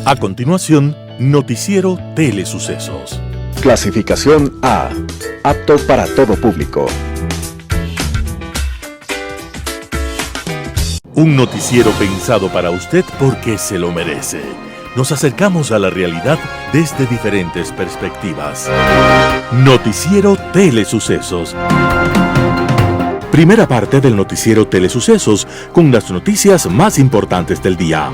A continuación, Noticiero Telesucesos. Clasificación A. Apto para todo público. Un noticiero pensado para usted porque se lo merece. Nos acercamos a la realidad desde diferentes perspectivas. Noticiero Telesucesos. Primera parte del Noticiero Telesucesos con las noticias más importantes del día.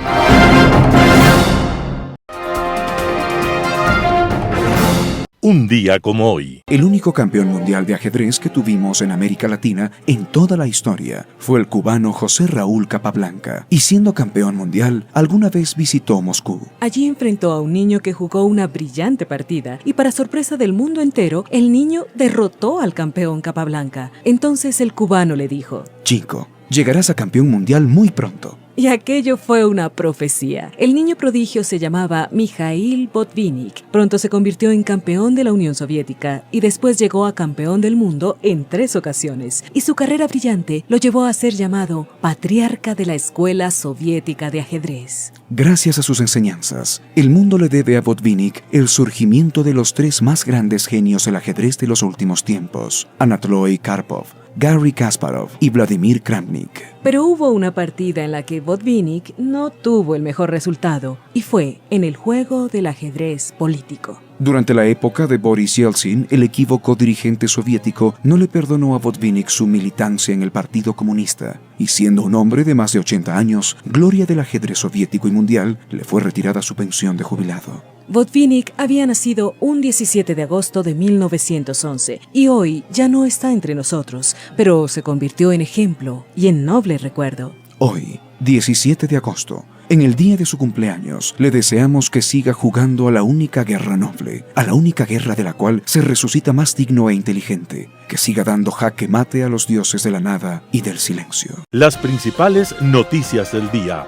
Un día como hoy. El único campeón mundial de ajedrez que tuvimos en América Latina en toda la historia fue el cubano José Raúl Capablanca, y siendo campeón mundial, alguna vez visitó Moscú. Allí enfrentó a un niño que jugó una brillante partida y para sorpresa del mundo entero, el niño derrotó al campeón Capablanca. Entonces el cubano le dijo: Chico, llegarás a campeón mundial muy pronto. Y aquello fue una profecía. El niño prodigio se llamaba Mikhail Botvinnik. Pronto se convirtió en campeón de la Unión Soviética y después llegó a campeón del mundo en 3 ocasiones. Y su carrera brillante lo llevó a ser llamado patriarca de la Escuela Soviética de Ajedrez. Gracias a sus enseñanzas, el mundo le debe a Botvinnik el surgimiento de los 3 más grandes genios del ajedrez de los últimos tiempos: Anatoly Karpov, Garry Kasparov y Vladimir Kramnik. Pero hubo una partida en la que Botvinnik no tuvo el mejor resultado, y fue en el juego del ajedrez político. Durante la época de Boris Yeltsin, el equívoco dirigente soviético no le perdonó a Botvinnik su militancia en el Partido Comunista, y siendo un hombre de más de 80 años, gloria del ajedrez soviético y mundial, le fue retirada su pensión de jubilado. Botvinnik había nacido un 17 de agosto de 1911 y hoy ya no está entre nosotros, pero se convirtió en ejemplo y en noble recuerdo. Hoy, 17 de agosto, en el día de su cumpleaños, le deseamos que siga jugando a la única guerra noble, a la única guerra de la cual se resucita más digno e inteligente, que siga dando jaque mate a los dioses de la nada y del silencio. Las principales noticias del día.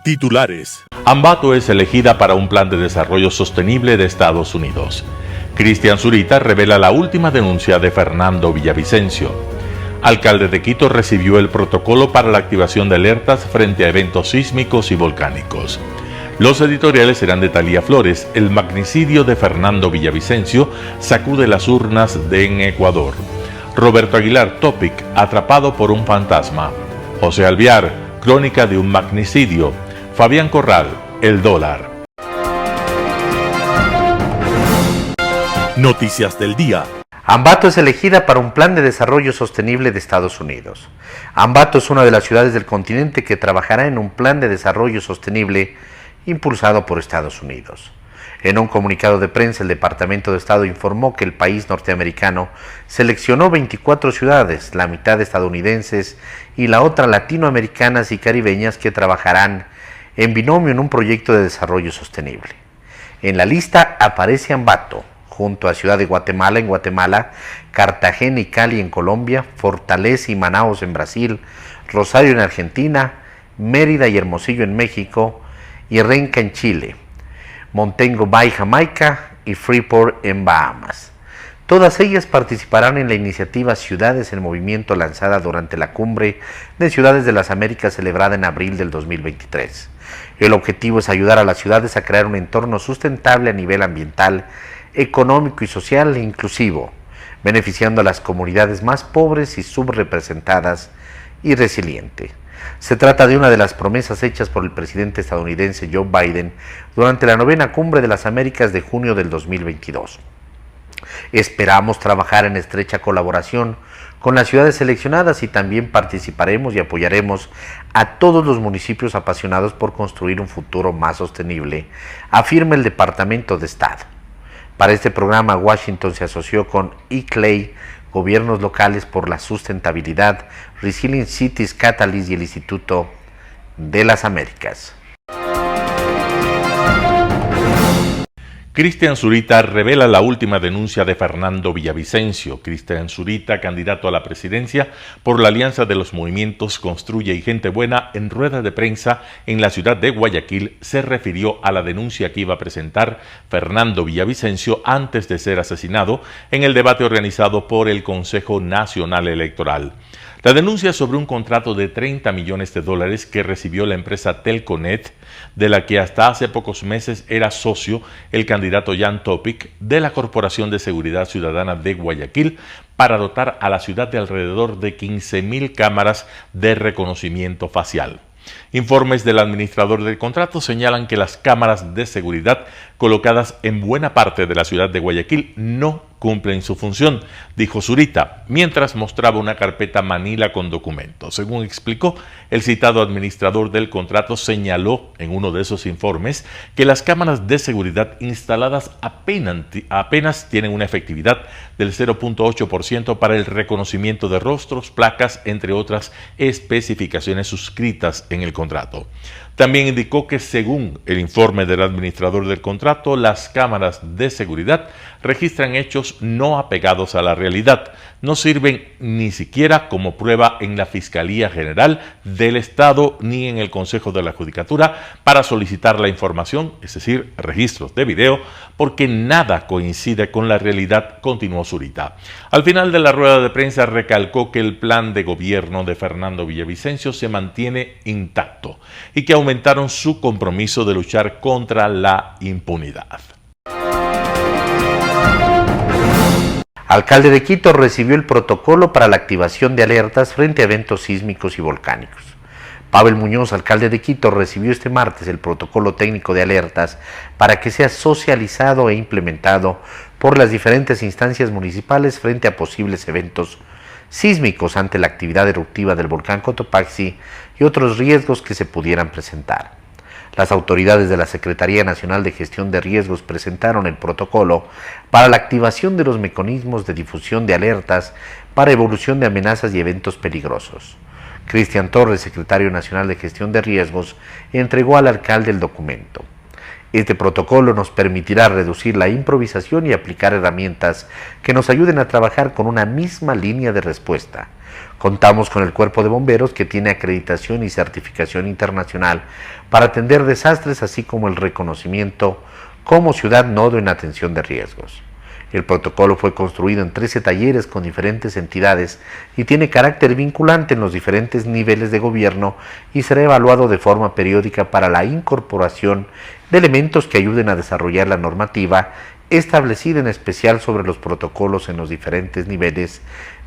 Titulares. Ambato es elegida para un plan de desarrollo sostenible de Estados Unidos. Cristian Zurita revela la última denuncia de Fernando Villavicencio. Alcalde de Quito recibió el protocolo para la activación de alertas frente a eventos sísmicos y volcánicos. Los editoriales serán de Talía Flores. El magnicidio de Fernando Villavicencio sacude las urnas en Ecuador. Roberto Aguilar, Topic, atrapado por un fantasma. José Alvear, crónica de un magnicidio. Fabián Corral, el dólar. Noticias del día. Ambato es elegida para un plan de desarrollo sostenible de Estados Unidos. Ambato es una de las ciudades del continente que trabajará en un plan de desarrollo sostenible impulsado por Estados Unidos. En un comunicado de prensa, el Departamento de Estado informó que el país norteamericano seleccionó 24 ciudades, la mitad estadounidenses y la otra latinoamericanas y caribeñas, que trabajarán en binomio en un proyecto de desarrollo sostenible. En la lista aparece Ambato, junto a Ciudad de Guatemala en Guatemala, Cartagena y Cali en Colombia, Fortaleza y Manaos en Brasil, Rosario en Argentina, Mérida y Hermosillo en México, y Renca en Chile, Montego Bay, Jamaica y Freeport en Bahamas. Todas ellas participarán en la iniciativa Ciudades en Movimiento, lanzada durante la Cumbre de Ciudades de las Américas celebrada en abril del 2023. El objetivo es ayudar a las ciudades a crear un entorno sustentable a nivel ambiental, económico y social e inclusivo, beneficiando a las comunidades más pobres y subrepresentadas y resilientes. Se trata de una de las promesas hechas por el presidente estadounidense Joe Biden durante la 9ª Cumbre de las Américas de junio del 2022. Esperamos trabajar en estrecha colaboración con las ciudades seleccionadas y también participaremos y apoyaremos a todos los municipios apasionados por construir un futuro más sostenible, afirma el Departamento de Estado. Para este programa, Washington se asoció con ICLEI, Gobiernos Locales por la Sustentabilidad, Resilient Cities Catalyst y el Instituto de las Américas. Cristian Zurita revela la última denuncia de Fernando Villavicencio. Cristian Zurita, candidato a la presidencia por la Alianza de los Movimientos Construye y Gente Buena, en rueda de prensa en la ciudad de Guayaquil, se refirió a la denuncia que iba a presentar Fernando Villavicencio antes de ser asesinado en el debate organizado por el Consejo Nacional Electoral. La denuncia sobre un contrato de $30 millones que recibió la empresa Telconet, de la que hasta hace pocos meses era socio el candidato Jan Topic de la Corporación de Seguridad Ciudadana de Guayaquil, para dotar a la ciudad de alrededor de 15.000 cámaras de reconocimiento facial. Informes del administrador del contrato señalan que las cámaras de seguridad colocadas en buena parte de la ciudad de Guayaquil no cumplen su función, dijo Zurita, mientras mostraba una carpeta manila con documentos. Según explicó, el citado administrador del contrato señaló en uno de esos informes que las cámaras de seguridad instaladas apenas tienen una efectividad del 0.8% para el reconocimiento de rostros, placas, entre otras especificaciones suscritas en el contrato. También indicó que, según el informe del administrador del contrato, las cámaras de seguridad registran hechos no apegados a la realidad. No sirven ni siquiera como prueba en la Fiscalía General del Estado ni en el Consejo de la Judicatura para solicitar la información, es decir, registros de video, porque nada coincide con la realidad, continuó Zurita. Al final de la rueda de prensa recalcó que el plan de gobierno de Fernando Villavicencio se mantiene intacto y que aumentaron su compromiso de luchar contra la impunidad. Alcalde de Quito recibió el protocolo para la activación de alertas frente a eventos sísmicos y volcánicos. Pavel Muñoz, alcalde de Quito, recibió este martes el protocolo técnico de alertas para que sea socializado e implementado por las diferentes instancias municipales frente a posibles eventos sísmicos ante la actividad eruptiva del volcán Cotopaxi y otros riesgos que se pudieran presentar. Las autoridades de la Secretaría Nacional de Gestión de Riesgos presentaron el protocolo para la activación de los mecanismos de difusión de alertas para evolución de amenazas y eventos peligrosos. Cristian Torres, secretario nacional de Gestión de Riesgos, entregó al alcalde el documento. Este protocolo nos permitirá reducir la improvisación y aplicar herramientas que nos ayuden a trabajar con una misma línea de respuesta. Contamos con el Cuerpo de Bomberos, que tiene acreditación y certificación internacional para atender desastres, así como el reconocimiento como ciudad nodo en atención de riesgos. El protocolo fue construido en 13 talleres con diferentes entidades y tiene carácter vinculante en los diferentes niveles de gobierno y será evaluado de forma periódica para la incorporación de elementos que ayuden a desarrollar la normativa establecida, en especial sobre los protocolos en los diferentes niveles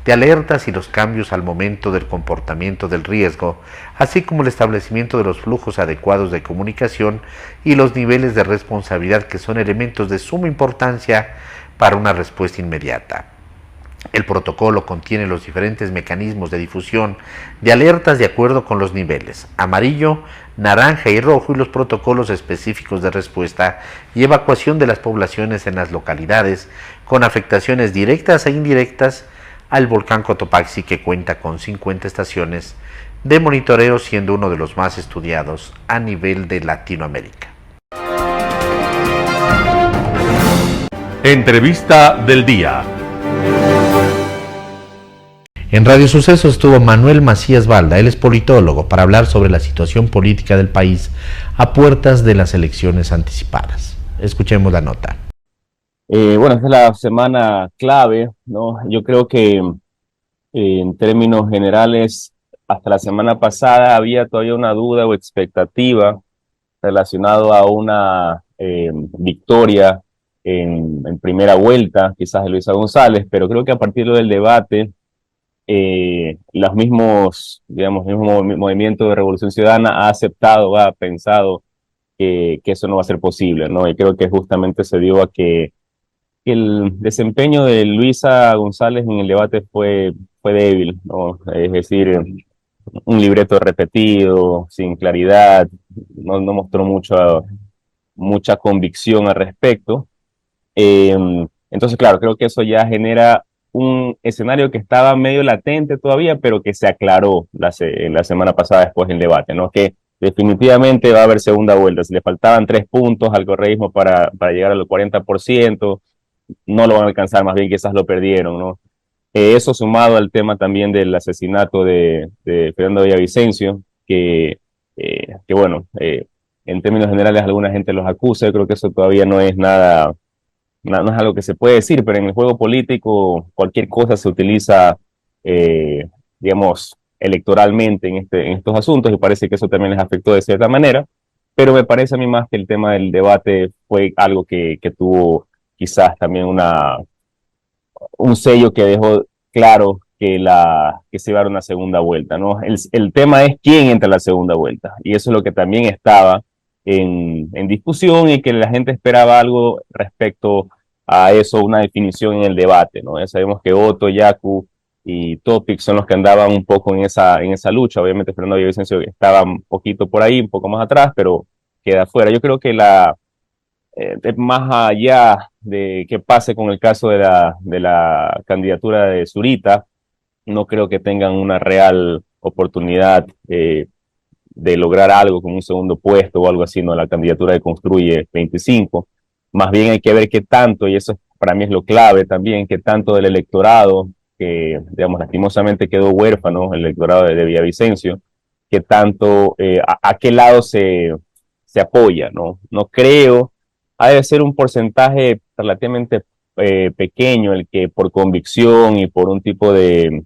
de alertas y los cambios al momento del comportamiento del riesgo, así como el establecimiento de los flujos adecuados de comunicación y los niveles de responsabilidad, que son elementos de suma importancia para una respuesta inmediata. El protocolo contiene los diferentes mecanismos de difusión de alertas de acuerdo con los niveles: amarillo, naranja y rojo, y los protocolos específicos de respuesta y evacuación de las poblaciones en las localidades con afectaciones directas e indirectas al volcán Cotopaxi, que cuenta con 50 estaciones de monitoreo, siendo uno de los más estudiados a nivel de Latinoamérica. Entrevista del día. En Radio Sucesos estuvo Manuel Macías Balda, él es politólogo, para hablar sobre la situación política del país a puertas de las elecciones anticipadas. Escuchemos la nota. Bueno, esta es la semana clave, ¿no? Yo creo que en términos generales, hasta la semana pasada había todavía una duda o expectativa relacionado a una victoria en primera vuelta, quizás de Luisa González, pero creo que a partir del debate, los mismos, digamos, el mismo movimiento de Revolución Ciudadana ha aceptado, ha pensado que eso no va a ser posible, ¿no? Y creo que justamente se dio a que el desempeño de Luisa González en el debate fue débil, ¿no? Es decir, un libreto repetido, sin claridad, no mostró mucha convicción al respecto. Entonces, claro, creo que eso ya genera un escenario que estaba medio latente todavía, pero que se aclaró la semana pasada después del debate, ¿no? Que definitivamente va a haber segunda vuelta. Si le faltaban 3 puntos al correísmo para llegar al 40%, no lo van a alcanzar, más bien quizás lo perdieron, ¿no? Eso sumado al tema también del asesinato de Fernando Villavicencio, que bueno, en términos generales alguna gente los acusa. Yo creo que eso todavía no es nada, no es algo que se puede decir, pero en el juego político cualquier cosa se utiliza digamos, electoralmente en estos asuntos, y parece que eso también les afectó de cierta manera, pero me parece a mí más que el tema del debate fue algo que tuvo quizás también un sello que dejó claro que se iba a dar una segunda vuelta, ¿no? El tema es quién entra a la segunda vuelta, y eso es lo que también estaba en discusión, y que la gente esperaba algo respecto a eso, una definición en el debate, ¿no? Ya sabemos que Otto, Yaku y Topic son los que andaban un poco en esa lucha. Obviamente Fernando Villavicencio estaba un poquito por ahí, un poco más atrás, pero queda fuera. Yo creo que más allá de qué pase con el caso de la candidatura de Zurita, no creo que tengan una real oportunidad de lograr algo como un segundo puesto o algo así, ¿no? La candidatura de Construye 25. Más bien hay que ver qué tanto, y eso para mí es lo clave también, qué tanto del electorado, que digamos lastimosamente quedó huérfano, el electorado de Villavicencio, qué tanto, a qué lado se apoya, ¿no? No creo, ha de ser un porcentaje relativamente pequeño el que por convicción y por un tipo de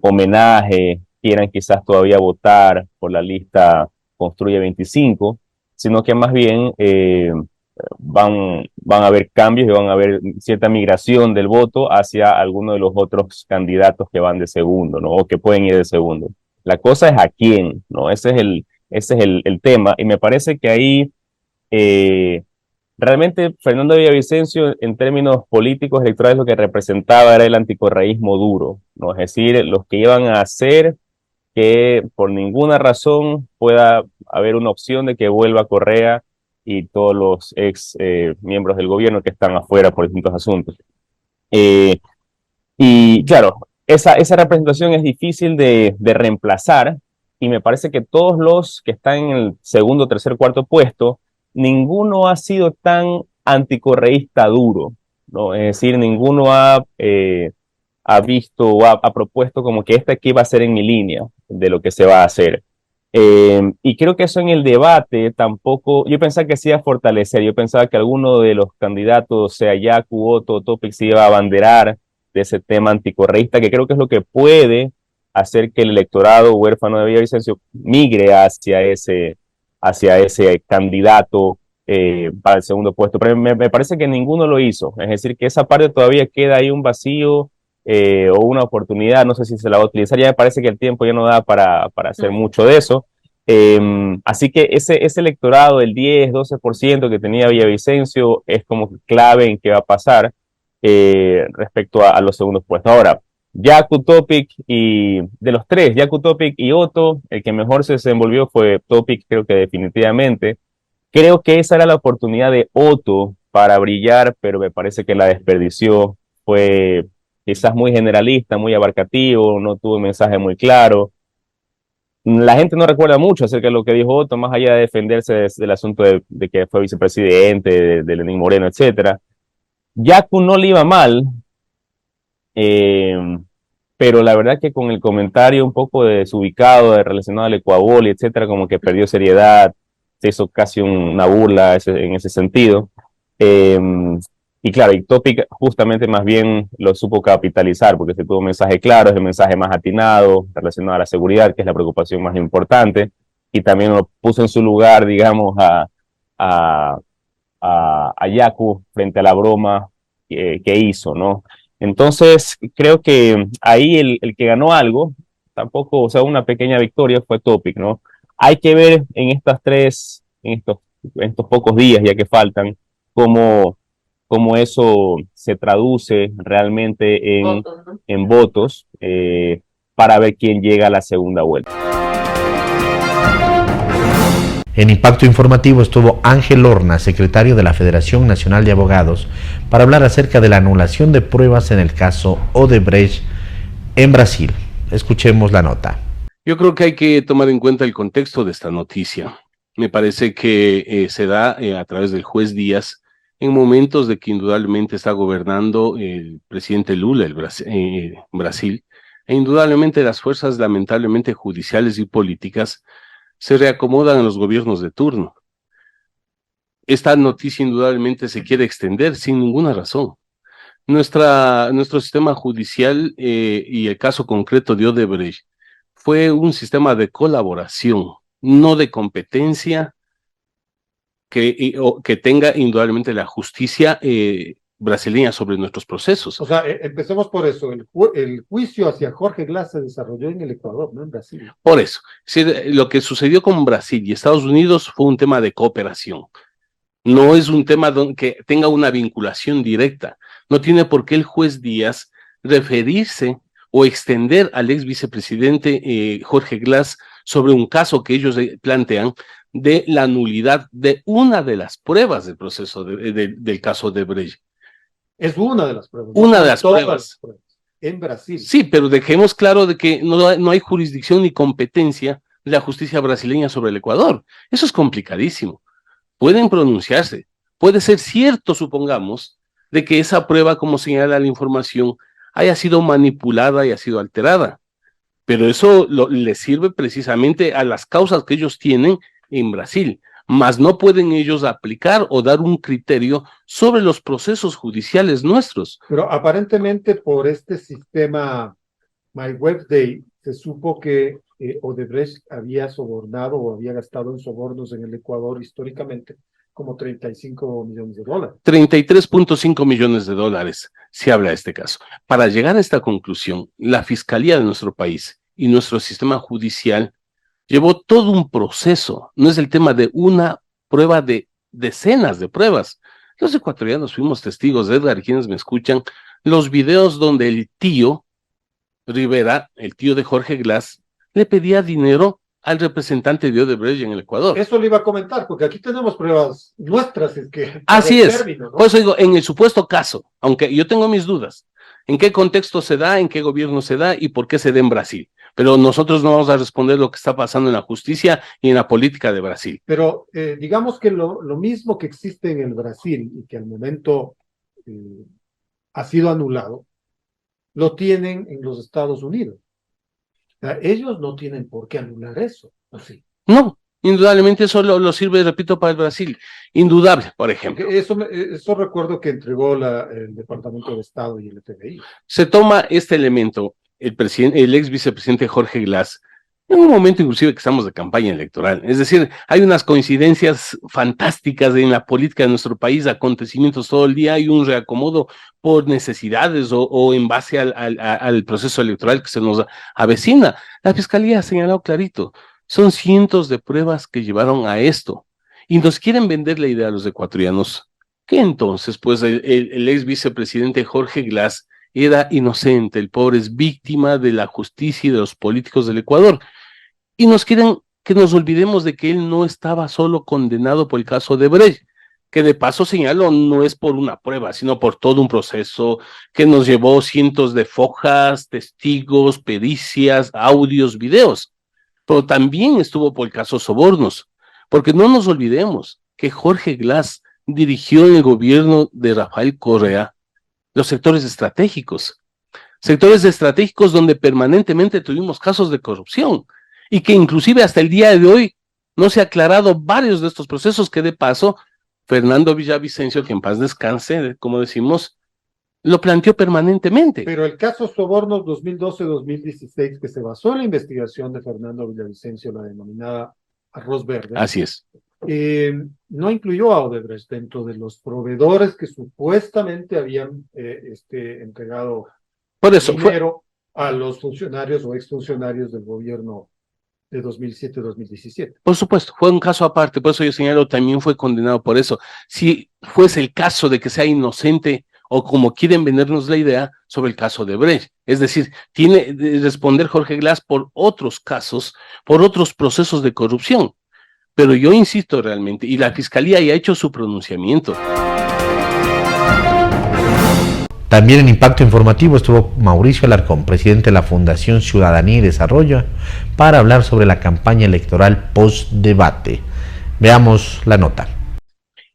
homenaje quieran quizás todavía votar por la lista Construye 25, sino que más bien van a haber cambios y van a haber cierta migración del voto hacia alguno de los otros candidatos que van de segundo, ¿no? O que pueden ir de segundo. La cosa es a quién, ¿no? Ese es el tema, y me parece que ahí realmente Fernando Villavicencio, en términos políticos electorales, lo que representaba era el anticorreísmo duro, ¿no? Es decir, los que iban a hacer que por ninguna razón pueda haber una opción de que vuelva Correa y todos los ex miembros del gobierno que están afuera por distintos asuntos. Y claro, esa representación es difícil de reemplazar, y me parece que todos los que están en el segundo, tercer, cuarto puesto, ninguno ha sido tan anticorreísta duro, ¿no? Es decir, ninguno ha visto o ha propuesto como que este aquí va a ser en mi línea de lo que se va a hacer. Y creo que eso en el debate tampoco, yo pensaba que se iba a fortalecer, yo pensaba que alguno de los candidatos, sea Yaku, Otto, Topic, se iba a abanderar de ese tema anticorreísta, que creo que es lo que puede hacer que el electorado huérfano de Villavicencio migre hacia ese candidato para el segundo puesto. Pero me parece que ninguno lo hizo, es decir, que esa parte todavía queda ahí un vacío o una oportunidad, no sé si se la va a utilizar, ya me parece que el tiempo ya no da para hacer mucho de eso. Así que ese electorado del 10-12% que tenía Villavicencio es como clave en qué va a pasar respecto a los segundos puestos. Ahora, Yaku, Topic, y de los tres, Yaku, Topic y Otto, el que mejor se desenvolvió fue Topic, creo que definitivamente. Creo que esa era la oportunidad de Otto para brillar, pero me parece que la desperdició. Fue quizás muy generalista, muy abarcativo, no tuvo un mensaje muy claro. La gente no recuerda mucho acerca de lo que dijo Otto, más allá de defenderse del asunto de que fue vicepresidente, de Lenín Moreno, etcétera. Yaku no le iba mal, pero la verdad que con el comentario un poco desubicado, relacionado al Ecuabol, etcétera, como que perdió seriedad, se hizo casi una burla en ese sentido. Y claro, y Topic justamente más bien lo supo capitalizar, porque se tuvo un mensaje claro, es el mensaje más atinado, relacionado a la seguridad, que es la preocupación más importante, y también lo puso en su lugar, digamos, a Yaku frente a la broma que hizo, ¿no? Entonces, creo que ahí el que ganó algo, tampoco, o sea, una pequeña victoria fue Topic, ¿no? Hay que ver en estos pocos días ya que faltan, cómo eso se traduce realmente en votos para ver quién llega a la segunda vuelta. En Impacto Informativo estuvo Ángel Horna, secretario de la Federación Nacional de Abogados, para hablar acerca de la anulación de pruebas en el caso Odebrecht en Brasil. Escuchemos la nota. Yo creo que hay que tomar en cuenta el contexto de esta noticia. Me parece que se da a través del juez Díaz en momentos de que indudablemente está gobernando el presidente Lula, Brasil, e indudablemente las fuerzas lamentablemente judiciales y políticas se reacomodan a los gobiernos de turno. Esta noticia indudablemente se quiere extender sin ninguna razón. Nuestro sistema judicial y el caso concreto de Odebrecht fue un sistema de colaboración, no de competencia que tenga indudablemente la justicia brasileña sobre nuestros procesos. O sea, empecemos por eso. El juicio hacia Jorge Glass se desarrolló en el Ecuador, no en Brasil. Por eso, lo que sucedió con Brasil y Estados Unidos fue un tema de cooperación. No es un tema que tenga una vinculación directa. No tiene por qué el juez Díaz referirse o extender al ex vicepresidente Jorge Glass sobre un caso que ellos plantean de la nulidad de una de las pruebas del proceso del caso de Odebrecht. Es una de las pruebas. Una de las pruebas. En Brasil. Sí, pero dejemos claro de que no hay jurisdicción ni competencia de la justicia brasileña sobre el Ecuador. Eso es complicadísimo. Pueden pronunciarse. Puede ser cierto, supongamos, de que esa prueba, como señala la información, haya sido manipulada y haya sido alterada. Pero eso le sirve precisamente a las causas que ellos tienen en Brasil. Mas no pueden ellos aplicar o dar un criterio sobre los procesos judiciales nuestros. Pero aparentemente por este sistema MyWebDay se supo que Odebrecht había sobornado o había gastado en sobornos en el Ecuador históricamente como 35 millones de dólares. 33.5 millones de dólares se habla de este caso. Para llegar a esta conclusión, la Fiscalía de nuestro país y nuestro sistema judicial llevó todo un proceso. No es el tema de una prueba, de decenas de pruebas. Los ecuatorianos fuimos testigos, Edgar, y quienes me escuchan, los videos donde el tío Rivera, el tío de Jorge Glass, le pedía dinero al representante de Odebrecht en el Ecuador. Eso le iba a comentar, porque aquí tenemos pruebas nuestras. Es que así es. Término, ¿no? Por eso digo, en el supuesto caso, aunque yo tengo mis dudas, ¿en qué contexto se da, en qué gobierno se da y por qué se da en Brasil? Pero nosotros no vamos a responder lo que está pasando en la justicia y en la política de Brasil. Pero digamos que lo mismo que existe en el Brasil y que al momento ha sido anulado, lo tienen en los Estados Unidos. O sea, ellos no tienen por qué anular eso, ¿o sí? No, indudablemente eso lo sirve, repito, para el Brasil. Indudable, por ejemplo. Eso recuerdo que entregó el Departamento de Estado y el FBI. Se toma este elemento, el ex vicepresidente Jorge Glass, en un momento inclusive que estamos de campaña electoral. Es decir, hay unas coincidencias fantásticas en la política de nuestro país, acontecimientos todo el día, hay un reacomodo por necesidades o en base al proceso electoral que se nos avecina. La Fiscalía ha señalado clarito, son cientos de pruebas que llevaron a esto y nos quieren vender la idea a los ecuatorianos que entonces, pues el ex vicepresidente Jorge Glass era inocente, el pobre es víctima de la justicia y de los políticos del Ecuador. Y nos quieren que nos olvidemos de que él no estaba solo condenado por el caso de Odebrecht, que de paso señalo, no es por una prueba, sino por todo un proceso que nos llevó cientos de fojas, testigos, pericias, audios, videos. Pero también estuvo por el caso sobornos, porque no nos olvidemos que Jorge Glass dirigió en el gobierno de Rafael Correa los sectores estratégicos donde permanentemente tuvimos casos de corrupción y que inclusive hasta el día de hoy no se ha aclarado varios de estos procesos que de paso Fernando Villavicencio, que en paz descanse, como decimos, lo planteó permanentemente. Pero el caso Sobornos 2012-2016, que se basó en la investigación de Fernando Villavicencio, la denominada Arroz Verde. Así es. No incluyó a Odebrecht dentro de los proveedores que supuestamente habían entregado por eso dinero a los funcionarios o exfuncionarios del gobierno de 2007-2017. Por supuesto, fue un caso aparte, por eso yo señalo, también fue condenado por eso. Si fuese el caso de que sea inocente o como quieren vendernos la idea sobre el caso de Odebrecht, es decir, tiene de responder Jorge Glass por otros casos, por otros procesos de corrupción. Pero yo insisto realmente, y la Fiscalía ya ha hecho su pronunciamiento. También en Impacto Informativo estuvo Mauricio Alarcón, presidente de la Fundación Ciudadanía y Desarrollo, para hablar sobre la campaña electoral post-debate. Veamos la nota.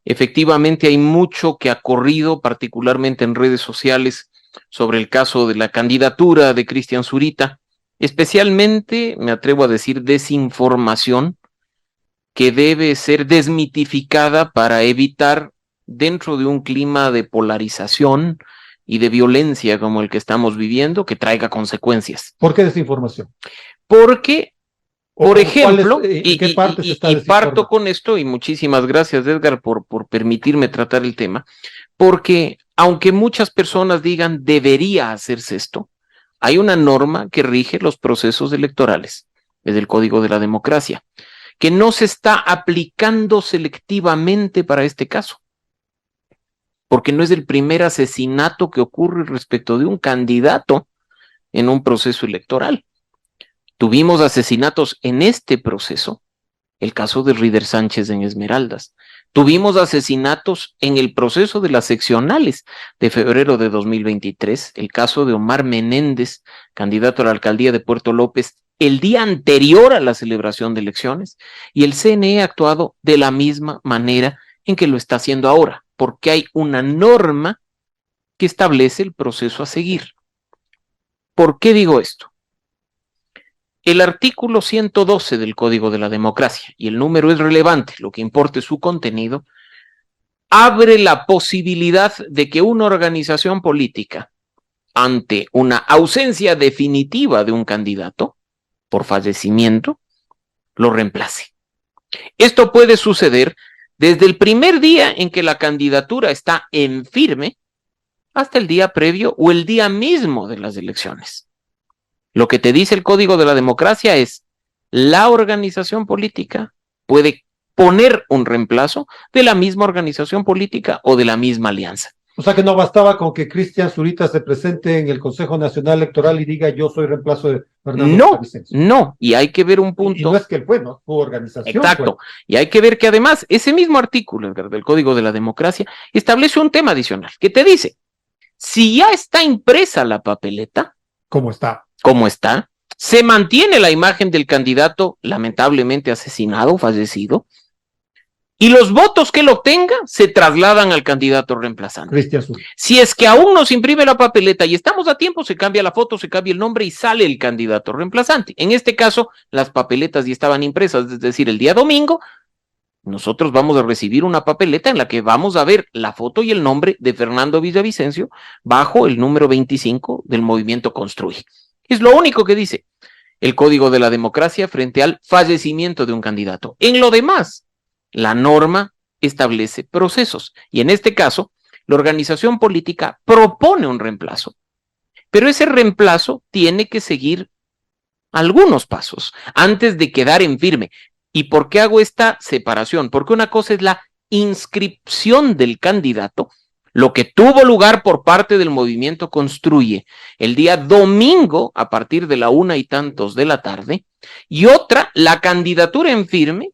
Efectivamente hay mucho que ha corrido, particularmente en redes sociales, sobre el caso de la candidatura de Cristian Zurita, especialmente, me atrevo a decir, desinformación, que debe ser desmitificada para evitar, dentro de un clima de polarización, y de violencia como el que estamos viviendo que traiga consecuencias. ¿Por qué desinformación? Porque, por ejemplo, ¿qué parte se está y parto con esto, y muchísimas gracias, Edgar, por permitirme tratar el tema, porque aunque muchas personas digan debería hacerse esto, hay una norma que rige los procesos electorales, es el Código de la Democracia, que no se está aplicando selectivamente para este caso, porque no es el primer asesinato que ocurre respecto de un candidato en un proceso electoral. Tuvimos asesinatos en este proceso, el caso de Rider Sánchez en Esmeraldas. Tuvimos asesinatos en el proceso de las seccionales de febrero de 2023, el caso de Omar Menéndez, candidato a la alcaldía de Puerto López, el día anterior a la celebración de elecciones, y el CNE ha actuado de la misma manera en que lo está haciendo ahora, porque hay una norma que establece el proceso a seguir. ¿Por qué digo esto? El artículo 112 del Código de la Democracia, y el número es relevante, lo que importa es su contenido, abre la posibilidad de que una organización política, ante una ausencia definitiva de un candidato, por fallecimiento, lo reemplace. Esto puede suceder desde el primer día en que la candidatura está en firme hasta el día previo o el día mismo de las elecciones. Lo que te dice el Código de la Democracia es, la organización política puede poner un reemplazo de la misma organización política o de la misma alianza. O sea que no bastaba con que Cristian Zurita se presente en el Consejo Nacional Electoral y diga yo soy reemplazo de Fernando Villavicencio. No, y hay que ver un punto. Y no es que él fue, ¿no? Su organización. Exacto, y hay que ver que además ese mismo artículo del Código de la Democracia establece un tema adicional que te dice, si ya está impresa la papeleta, ¿cómo está? Se mantiene la imagen del candidato lamentablemente asesinado, fallecido, y los votos que él obtenga se trasladan al candidato reemplazante. Cristian Zurita. Si es que aún no se imprime la papeleta y estamos a tiempo, se cambia la foto, se cambia el nombre y sale el candidato reemplazante. En este caso, las papeletas ya estaban impresas, es decir, el día domingo, nosotros vamos a recibir una papeleta en la que vamos a ver la foto y el nombre de Fernando Villavicencio bajo el número 25 del movimiento Construye. Es lo único que dice el Código de la Democracia frente al fallecimiento de un candidato. En lo demás, la norma establece procesos y en este caso, la organización política propone un reemplazo, pero ese reemplazo tiene que seguir algunos pasos antes de quedar en firme. ¿Y por qué hago esta separación? Porque una cosa es la inscripción del candidato, lo que tuvo lugar por parte del movimiento Construye el día domingo a partir de la 1:00 de la tarde, y otra, la candidatura en firme,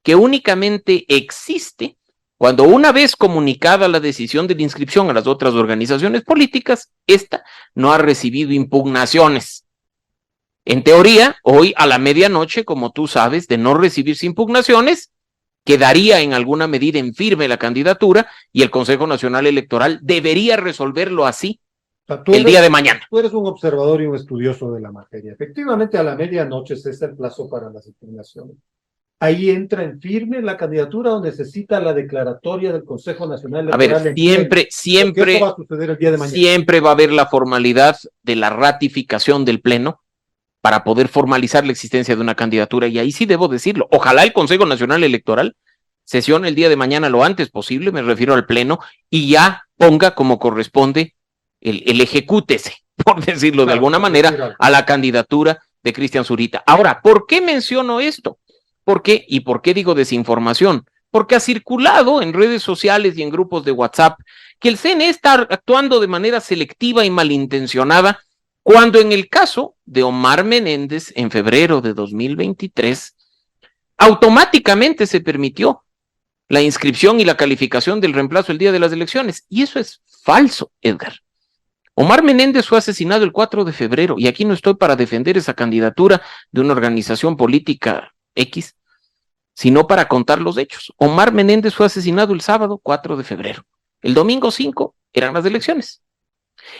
que únicamente existe cuando una vez comunicada la decisión de la inscripción a las otras organizaciones políticas, esta no ha recibido impugnaciones. En teoría, hoy a la medianoche, como tú sabes, de no recibirse impugnaciones, quedaría en alguna medida en firme la candidatura y el Consejo Nacional Electoral debería resolverlo así el día de mañana. Tú eres un observador y un estudioso de la materia. Efectivamente, a la medianoche cesa el plazo para las impugnaciones. Ahí entra en firme la candidatura o necesita la declaratoria del Consejo Nacional Electoral. A ver, siempre va a suceder el día de mañana. Siempre va a haber la formalidad de la ratificación del Pleno para poder formalizar la existencia de una candidatura, y ahí sí debo decirlo, ojalá el Consejo Nacional Electoral sesione el día de mañana lo antes posible, me refiero al Pleno, y ya ponga como corresponde el ejecútese, por decirlo de alguna manera, a la candidatura de Cristian Zurita. Ahora, ¿por qué menciono esto? ¿Por qué? ¿Y por qué digo desinformación? Porque ha circulado en redes sociales y en grupos de WhatsApp que el CNE está actuando de manera selectiva y malintencionada, cuando en el caso de Omar Menéndez en febrero de 2023, automáticamente se permitió la inscripción y la calificación del reemplazo el día de las elecciones. Y eso es falso, Edgar. Omar Menéndez fue asesinado el 4 de febrero y aquí no estoy para defender esa candidatura de una organización política X, sino para contar los hechos. Omar Menéndez fue asesinado el sábado 4 de febrero. El domingo 5 eran las elecciones.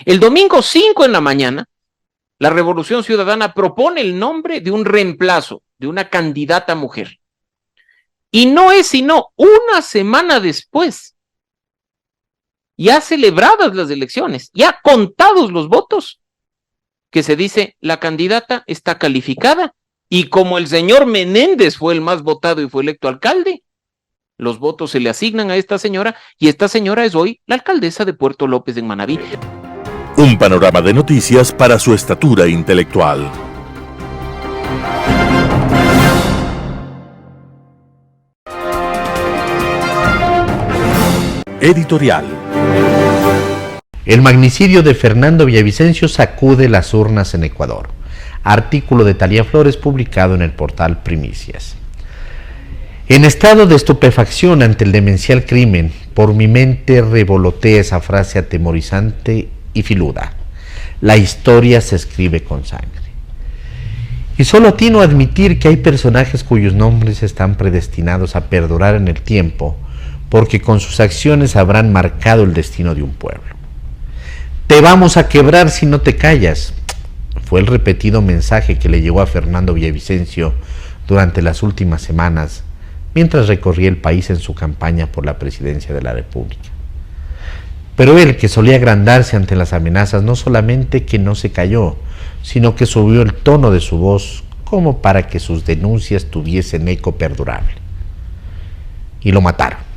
El domingo 5 en la mañana, la Revolución Ciudadana propone el nombre de un reemplazo, de una candidata mujer. Y no es sino una semana después, ya celebradas las elecciones, ya contados los votos, que se dice la candidata está calificada, y como el señor Menéndez fue el más votado y fue electo alcalde, los votos se le asignan a esta señora, y esta señora es hoy la alcaldesa de Puerto López en Manabí. Un panorama de noticias para su estatura intelectual. Editorial. El magnicidio de Fernando Villavicencio sacude las urnas en Ecuador. Artículo de Talía Flores publicado en el portal Primicias. En estado de estupefacción ante el demencial crimen, por mi mente revolotea esa frase atemorizante y filuda: la historia se escribe con sangre. Y solo atino a admitir que hay personajes cuyos nombres están predestinados a perdurar en el tiempo, porque con sus acciones habrán marcado el destino de un pueblo. Te vamos a quebrar si no te callas, fue el repetido mensaje que le llegó a Fernando Villavicencio durante las últimas semanas, mientras recorría el país en su campaña por la presidencia de la República. Pero él, que solía agrandarse ante las amenazas, no solamente que no se calló, sino que subió el tono de su voz como para que sus denuncias tuviesen eco perdurable. Y lo mataron.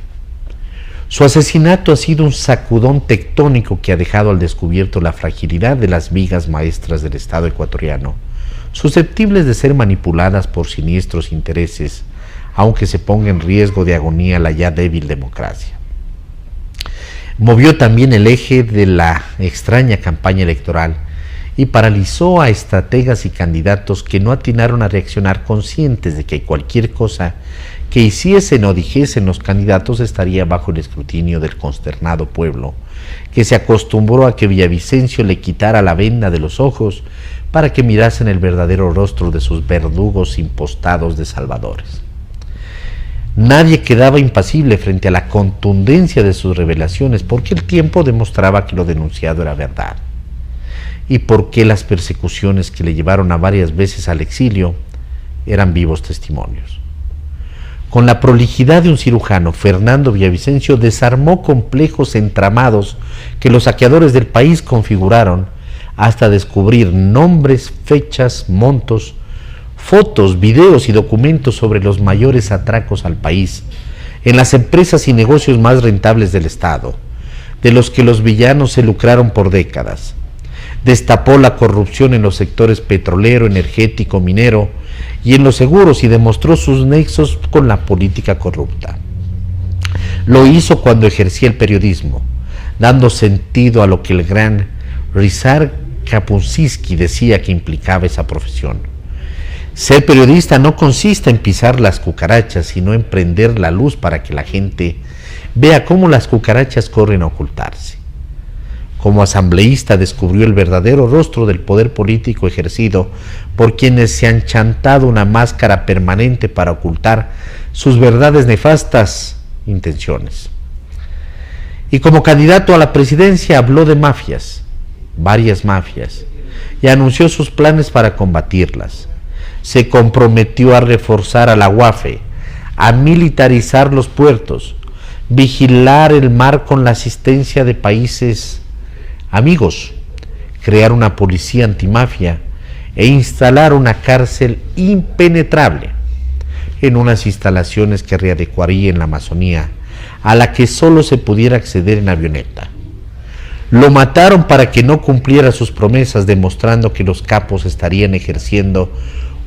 Su asesinato ha sido un sacudón tectónico que ha dejado al descubierto la fragilidad de las vigas maestras del Estado ecuatoriano, susceptibles de ser manipuladas por siniestros intereses, aunque se ponga en riesgo de agonía la ya débil democracia. Movió también el eje de la extraña campaña electoral y paralizó a estrategas y candidatos que no atinaron a reaccionar, conscientes de que cualquier cosa que hiciesen o dijesen los candidatos estaría bajo el escrutinio del consternado pueblo, que se acostumbró a que Villavicencio le quitara la venda de los ojos para que mirasen el verdadero rostro de sus verdugos impostados de salvadores. Nadie quedaba impasible frente a la contundencia de sus revelaciones, porque el tiempo demostraba que lo denunciado era verdad, y porque las persecuciones que le llevaron a varias veces al exilio eran vivos testimonios. Con la prolijidad de un cirujano, Fernando Villavicencio desarmó complejos entramados que los saqueadores del país configuraron, hasta descubrir nombres, fechas, montos, fotos, videos y documentos sobre los mayores atracos al país, en las empresas y negocios más rentables del Estado, de los que los villanos se lucraron por décadas. Destapó la corrupción en los sectores petrolero, energético, minero y en los seguros, y demostró sus nexos con la política corrupta. Lo hizo cuando ejercía el periodismo, dando sentido a lo que el gran Ryszard Kapuscinski decía que implicaba esa profesión. Ser periodista no consiste en pisar las cucarachas, sino en prender la luz para que la gente vea cómo las cucarachas corren a ocultarse. Como asambleísta descubrió el verdadero rostro del poder político ejercido por quienes se han chantado una máscara permanente para ocultar sus verdades nefastas intenciones. Y como candidato a la presidencia habló de mafias, varias mafias, y anunció sus planes para combatirlas. Se comprometió a reforzar a la UAFE, a militarizar los puertos, vigilar el mar con la asistencia de países amigos, crear una policía antimafia e instalar una cárcel impenetrable en unas instalaciones que readecuaría en la Amazonía, a la que solo se pudiera acceder en avioneta. Lo mataron para que no cumpliera sus promesas, demostrando que los capos estarían ejerciendo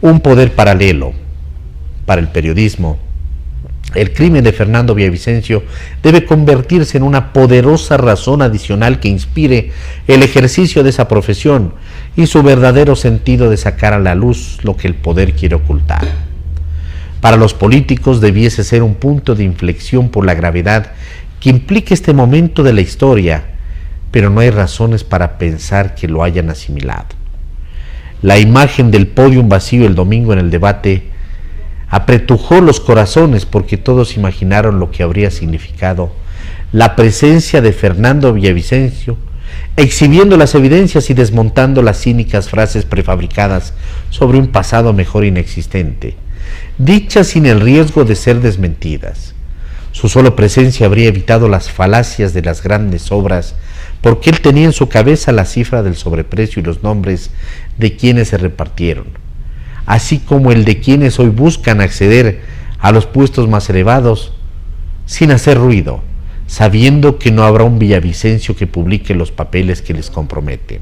un poder paralelo. Para el periodismo, el crimen de Fernando Villavicencio debe convertirse en una poderosa razón adicional que inspire el ejercicio de esa profesión y su verdadero sentido de sacar a la luz lo que el poder quiere ocultar. Para los políticos debiese ser un punto de inflexión por la gravedad que implica este momento de la historia, pero no hay razones para pensar que lo hayan asimilado. La imagen del pódium vacío el domingo en el debate apretujó los corazones, porque todos imaginaron lo que habría significado la presencia de Fernando Villavicencio, exhibiendo las evidencias y desmontando las cínicas frases prefabricadas sobre un pasado mejor inexistente, dichas sin el riesgo de ser desmentidas. Su sola presencia habría evitado las falacias de las grandes obras, porque él tenía en su cabeza la cifra del sobreprecio y los nombres de quienes se repartieron, así como el de quienes hoy buscan acceder a los puestos más elevados sin hacer ruido, sabiendo que no habrá un Villavicencio que publique los papeles que les compromete.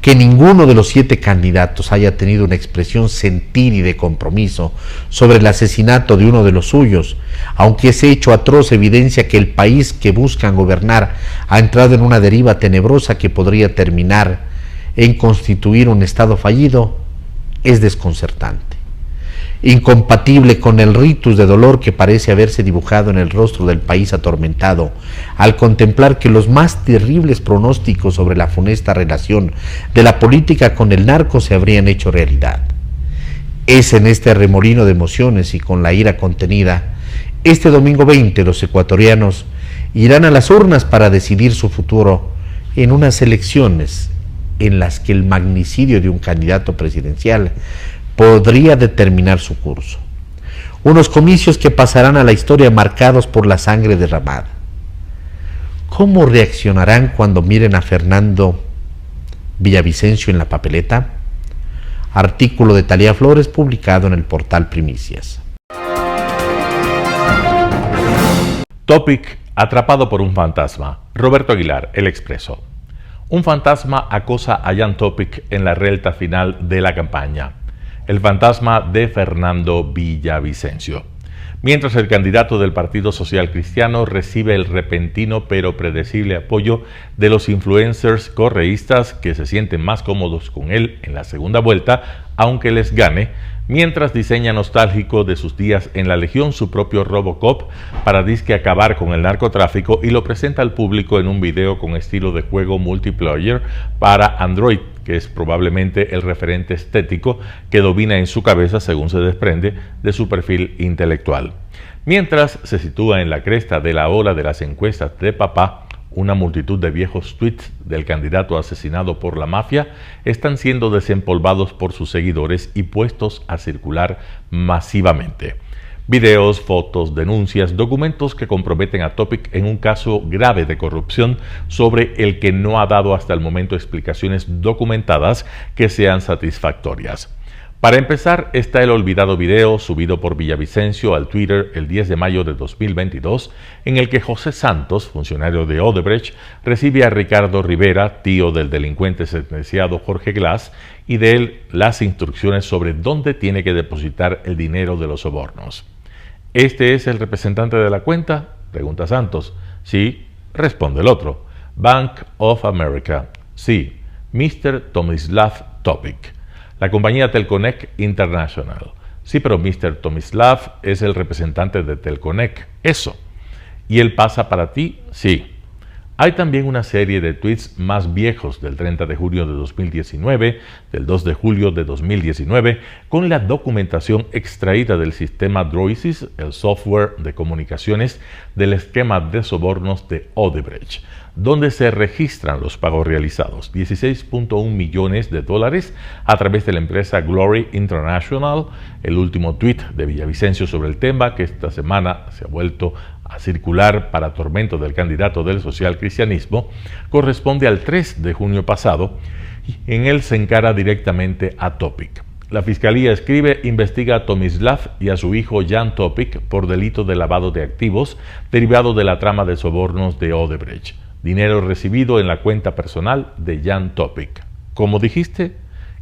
Que ninguno de los 7 candidatos haya tenido una expresión sentida y de compromiso sobre el asesinato de uno de los suyos, aunque ese hecho atroz evidencia que el país que buscan gobernar ha entrado en una deriva tenebrosa que podría terminar en constituir un Estado fallido, es desconcertante. Incompatible con el ritus de dolor que parece haberse dibujado en el rostro del país atormentado, al contemplar que los más terribles pronósticos sobre la funesta relación de la política con el narco se habrían hecho realidad. Es en este remolino de emociones y con la ira contenida, este domingo 20 los ecuatorianos irán a las urnas para decidir su futuro en unas elecciones en las que el magnicidio de un candidato presidencial podría determinar su curso. Unos comicios que pasarán a la historia marcados por la sangre derramada. ¿Cómo reaccionarán cuando miren a Fernando Villavicencio en la papeleta? Artículo de Talía Flores publicado en el portal Primicias. Topic: atrapado por un fantasma. Roberto Aguilar, El Expreso. Un fantasma acosa a Jan Topic en la recta final de la campaña. El fantasma de Fernando Villavicencio. Mientras el candidato del Partido Social Cristiano recibe el repentino pero predecible apoyo de los influencers correístas que se sienten más cómodos con él en la segunda vuelta, aunque les gane, mientras diseña nostálgico de sus días en la Legión su propio Robocop para disque acabar con el narcotráfico y lo presenta al público en un video con estilo de juego multiplayer para Android, que es probablemente el referente estético que domina en su cabeza según se desprende de su perfil intelectual. Mientras se sitúa en la cresta de la ola de las encuestas de papá, una multitud de viejos tweets del candidato asesinado por la mafia están siendo desempolvados por sus seguidores y puestos a circular masivamente. Videos, fotos, denuncias, documentos que comprometen a Topic en un caso grave de corrupción sobre el que no ha dado hasta el momento explicaciones documentadas que sean satisfactorias. Para empezar, está el olvidado video subido por Villavicencio al Twitter el 10 de mayo de 2022, en el que José Santos, funcionario de Odebrecht, recibe a Ricardo Rivera, tío del delincuente sentenciado Jorge Glass, y de él las instrucciones sobre dónde tiene que depositar el dinero de los sobornos. ¿Este es el representante de la cuenta?, pregunta Santos. Sí, responde el otro. Bank of America. Sí, Mr. Tomislav Topic. La compañía Telconnect International. Sí, pero Mr. Tomislav es el representante de Telconnect. Eso. ¿Y él pasa para ti? Sí. Hay también una serie de tweets más viejos del 30 de junio de 2019, del 2 de julio de 2019, con la documentación extraída del sistema Droisis, el software de comunicaciones del esquema de sobornos de Odebrecht, donde se registran los pagos realizados, $16.1 millones a través de la empresa Glory International. El último tuit de Villavicencio sobre el tema, que esta semana se ha vuelto a circular para tormento del candidato del social cristianismo, corresponde al 3 de junio pasado, y en él se encara directamente a Topic. La Fiscalía escribe: investiga a Tomislav y a su hijo Jan Topic por delito de lavado de activos derivado de la trama de sobornos de Odebrecht. Dinero recibido en la cuenta personal de Jan Topic. ¿Cómo dijiste?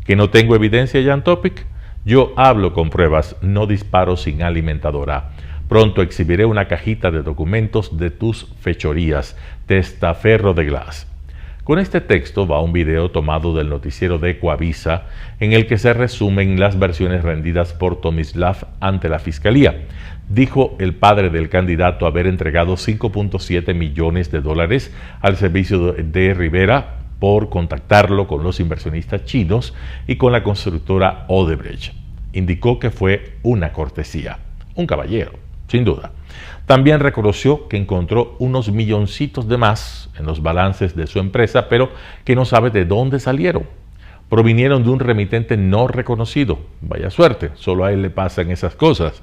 ¿Que no tengo evidencia, Jan Topic? Yo hablo con pruebas, no disparo sin alimentadora. Pronto exhibiré una cajita de documentos de tus fechorías, testaferro de Glass. Con este texto va un video tomado del noticiero de Ecuavisa, en el que se resumen las versiones rendidas por Tomislav ante la Fiscalía. Dijo el padre del candidato haber entregado $5.7 millones al servicio de Rivera por contactarlo con los inversionistas chinos y con la constructora Odebrecht. Indicó que fue una cortesía. Un caballero, sin duda. También reconoció que encontró unos milloncitos de más en los balances de su empresa, pero que no sabe de dónde salieron. provinieron de un remitente no reconocido. Vaya suerte, solo a él le pasan esas cosas.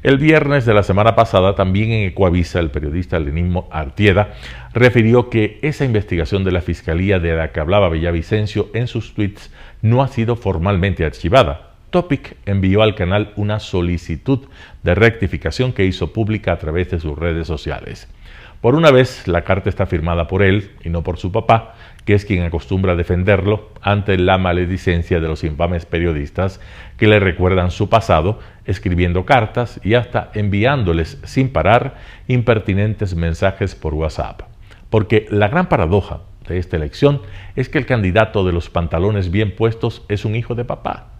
El viernes de la semana pasada, también en Ecuavisa, el periodista Lenín Artieda refirió que esa investigación de la Fiscalía de la que hablaba Villavicencio en sus tweets no ha sido formalmente archivada. Topic envió al canal una solicitud de rectificación que hizo pública a través de sus redes sociales. Por una vez, la carta está firmada por él y no por su papá, que es quien acostumbra a defenderlo ante la maledicencia de los infames periodistas que le recuerdan su pasado, escribiendo cartas y hasta enviándoles sin parar impertinentes mensajes por WhatsApp. Porque la gran paradoja de esta elección es que el candidato de los pantalones bien puestos es un hijo de papá.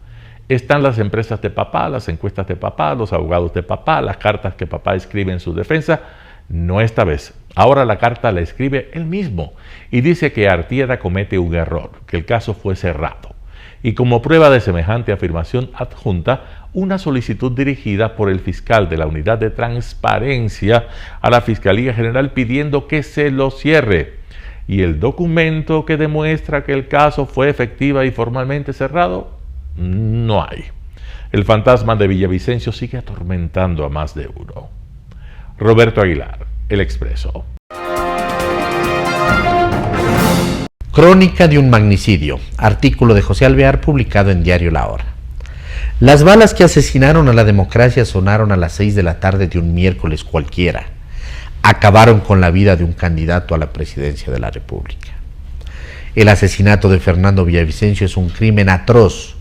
Están las empresas de papá, las encuestas de papá, los abogados de papá, las cartas que papá escribe en su defensa. No esta vez. Ahora la carta la escribe él mismo y dice que Artieda comete un error, que el caso fue cerrado. Y como prueba de semejante afirmación adjunta una solicitud dirigida por el fiscal de la Unidad de Transparencia a la Fiscalía General pidiendo que se lo cierre. Y el documento que demuestra que el caso fue efectiva y formalmente cerrado, no hay. El fantasma de Villavicencio sigue atormentando a más de uno. Roberto Aguilar, El Expreso. Crónica de un magnicidio. Artículo de José Alvear publicado en Diario La Hora. Las balas que asesinaron a la democracia sonaron a las 6 de la tarde de un miércoles cualquiera. Acabaron con la vida de un candidato a la presidencia de la República. El asesinato de Fernando Villavicencio es un crimen atroz.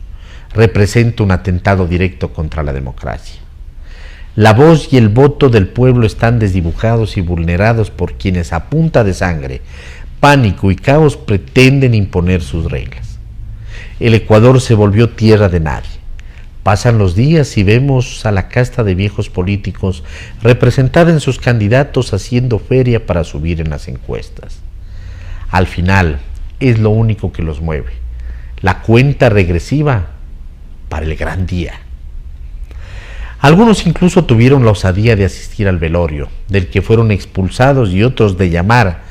Representa un atentado directo contra la democracia. La voz y el voto del pueblo están desdibujados y vulnerados por quienes a punta de sangre, pánico y caos pretenden imponer sus reglas. El Ecuador se volvió tierra de nadie. Pasan los días y vemos a la casta de viejos políticos representada en sus candidatos haciendo feria para subir en las encuestas. Al final, es lo único que los mueve. La cuenta regresiva para el gran día. Algunos incluso tuvieron la osadía de asistir al velorio, del que fueron expulsados, y otros de llamar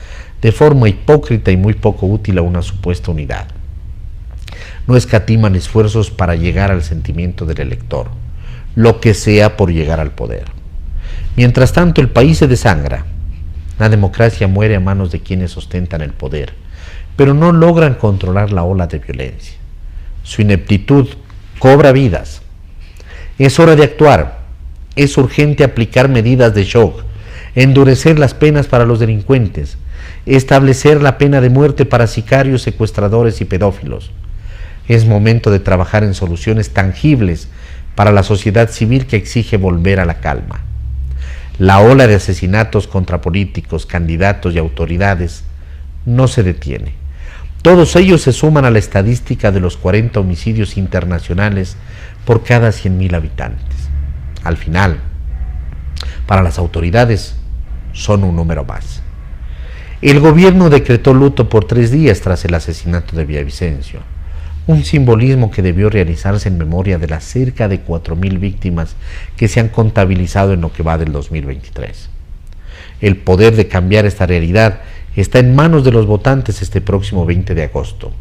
de forma hipócrita y muy poco útil a una supuesta unidad. No escatiman esfuerzos para llegar al sentimiento del elector, lo que sea por llegar al poder. Mientras tanto, el país se desangra. La democracia muere a manos de quienes ostentan el poder, pero no logran controlar la ola de violencia. Su ineptitud cobra vidas. Es hora de actuar. Es urgente aplicar medidas de shock, endurecer las penas para los delincuentes, establecer la pena de muerte para sicarios, secuestradores y pedófilos. Es momento de trabajar en soluciones tangibles para la sociedad civil que exige volver a la calma. La ola de asesinatos contra políticos, candidatos y autoridades no se detiene. Todos ellos se suman a la estadística de los 40 homicidios internacionales por cada 100.000 habitantes. Al final, para las autoridades, son un número más. El gobierno decretó luto por 3 días tras el asesinato de Villavicencio, un simbolismo que debió realizarse en memoria de las cerca de 4.000 víctimas que se han contabilizado en lo que va del 2023. El poder de cambiar esta realidad está en manos de los votantes este próximo 20 de agosto.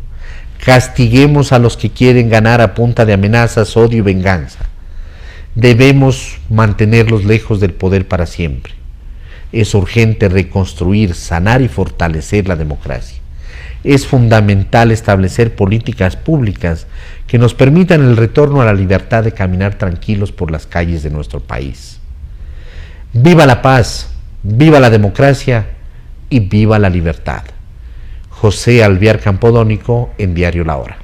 Castiguemos a los que quieren ganar a punta de amenazas, odio y venganza. Debemos mantenerlos lejos del poder para siempre. Es urgente reconstruir, sanar y fortalecer la democracia. Es fundamental establecer políticas públicas que nos permitan el retorno a la libertad de caminar tranquilos por las calles de nuestro país. ¡Viva la paz! ¡Viva la democracia! ¡Y viva la libertad! José Alvear Campodónico en Diario La Hora.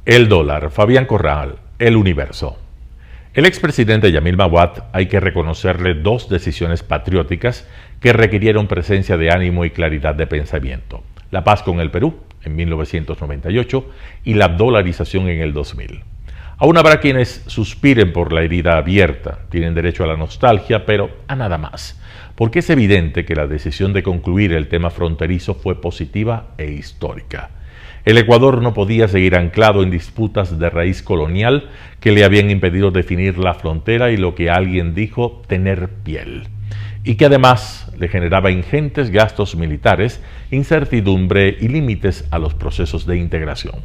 El dólar, Fabián Corral, El Universo. El expresidente Yamil Mahuad, hay que reconocerle 2 decisiones patrióticas que requirieron presencia de ánimo y claridad de pensamiento. La paz con el Perú, en 1998, y la dolarización en el 2000. Aún habrá quienes suspiren por la herida abierta, tienen derecho a la nostalgia, pero a nada más, porque es evidente que la decisión de concluir el tema fronterizo fue positiva e histórica. El Ecuador no podía seguir anclado en disputas de raíz colonial que le habían impedido definir la frontera y lo que alguien dijo tener piel. y que además le generaba ingentes gastos militares, incertidumbre y límites a los procesos de integración.